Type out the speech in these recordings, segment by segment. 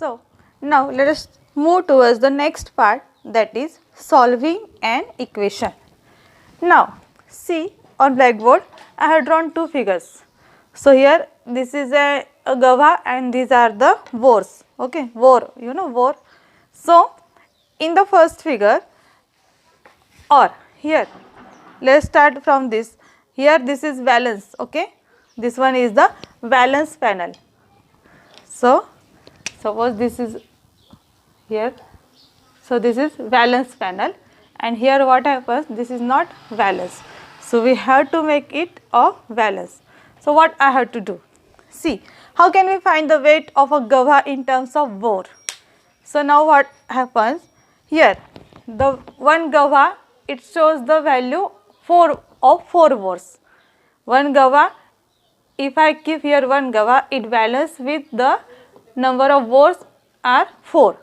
So now let us move towards the next part, that is solving an equation. Now see, on blackboard I have drawn two figures. So here this is a gava and these are the wars. Okay, war, you know, war. So in the first figure, or here let's start from this. Here this is valence. Okay, this one is the valence panel. So suppose this is here, so this is valence panel, and here what happens, this is not valence, so we have to make it a valence. So what I have to do, see how can we find the weight of a gava in terms of bore. So now what happens, here the one gava, it shows the value 4 of 4 bores. One gava, if I keep here one gava, it balances with the number of bores are 4.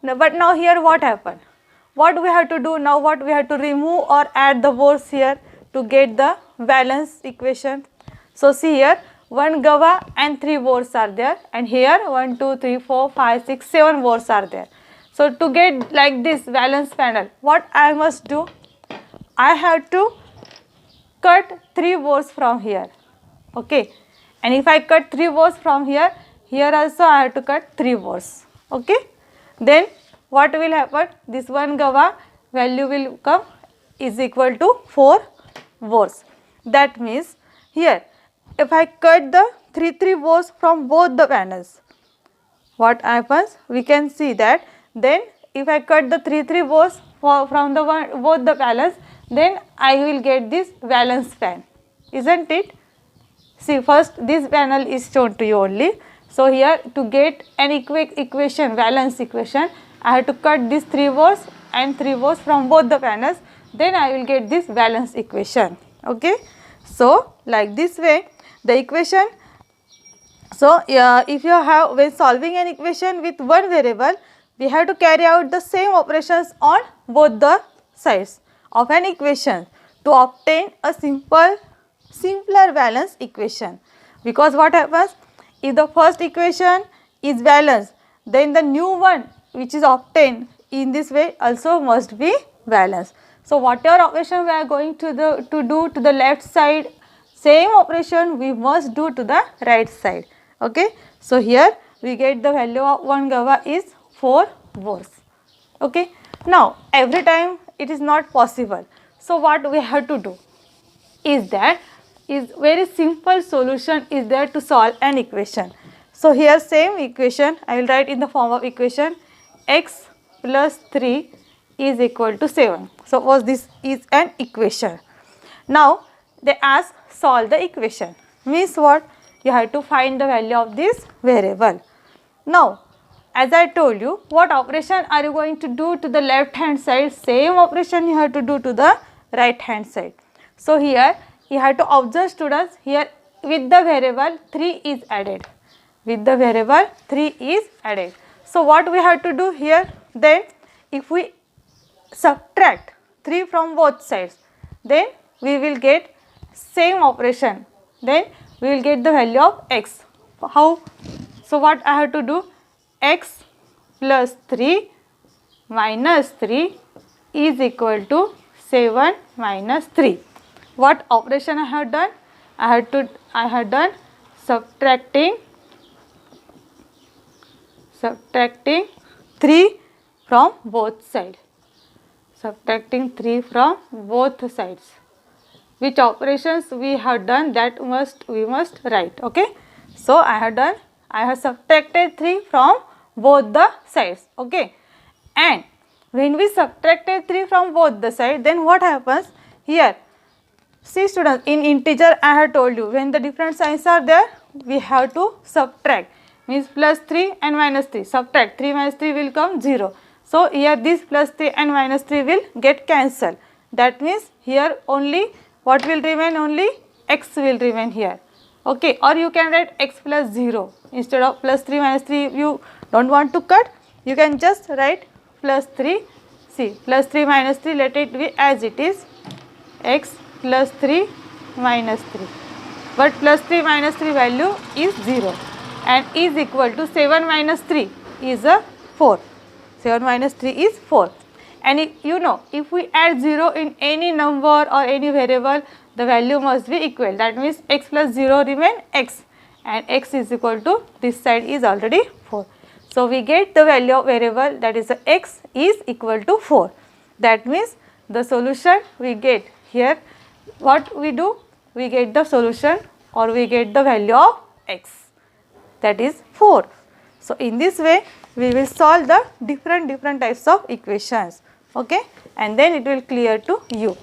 Now, but now here what happened? What we have to do now? What we have to remove or add the bores here to get the valence equation. So see here, one gava and 3 bores are there, and here 1, 2, 3, 4, 5, 6, 7 bores are there. So to get like this valence panel, what I must do? I have to cut 3 bores from here. Okay, and if I cut 3 bores from here, here also I have to cut 3 bores. Okay, then what will happen? This one gava value will come is equal to 4 bores. That means here if I cut the 3 bores from both the panels, what happens? We can see that then if I cut the 3 bores from the both the panels, then I will get this valence pan, isn't it? See, first this panel is shown to you only. So here to get an equation, valence equation, I have to cut these 3 bores and 3 bores from both the panels, then I will get this valence equation. Okay, so like this way the equation. So if you have, when solving an equation with one variable, we have to carry out the same operations on both the sides of an equation to obtain a simpler valence equation. Because what happens, if the first equation is balanced, then the new one which is obtained in this way also must be balanced. So whatever operation we are going to do to the left side, same operation we must do to the right side. Okay, so here we get the value of one gava is 4 bores. Okay, now every time it is not possible, so what we have to do is that is very simple solution is there to solve an equation. So here same equation I will write in the form of equation x plus 3 is equal to 7. Suppose this is an equation. Now they ask solve the equation, means what? You have to find the value of this variable. Now as I told you, what operation are you going to do to the left hand side? Same operation you have to do to the right hand side. So here you have to observe, students, here with the variable 3 is added. With the variable 3 is added. So what we have to do here? Then if we subtract 3 from both sides, then we will get same operation. Then we will get the value of x. How? So what I have to do? X plus 3 minus 3 is equal to 7 minus 3. What operation I have done? I have done subtracting 3 from both sides. Subtracting 3 from both sides. Which operations we have done, that we must write. Okay, so I have subtracted 3 from both the sides. Okay, and when we subtracted 3 from both the sides, then what happens here? See students, in integer I have told you, when the different signs are there, we have to subtract, means plus 3 and minus 3. Subtract 3 minus 3 will come 0. So here this plus 3 and minus 3 will get cancelled. That means here only what will remain? Only x will remain here. Okay, or you can write x plus 0 instead of plus 3 minus 3. You don't want to cut, you can just write plus 3. See, plus 3 minus 3, let it be as it is, x plus 3 minus 3. But plus 3 minus 3 value is 0 and is equal to 7 minus 3. is a 4. 7 minus 3 is 4. And if we add 0 in any number or any variable, the value must be equal. That means x plus 0 remain x, and x is equal to, this side is already 4. So we get the value of variable, that is x is equal to 4. That means the solution we get here, what we do? We get the solution, or we get the value of x, that is 4. So in this way we will solve the different types of equations, okay, and then it will clear to you.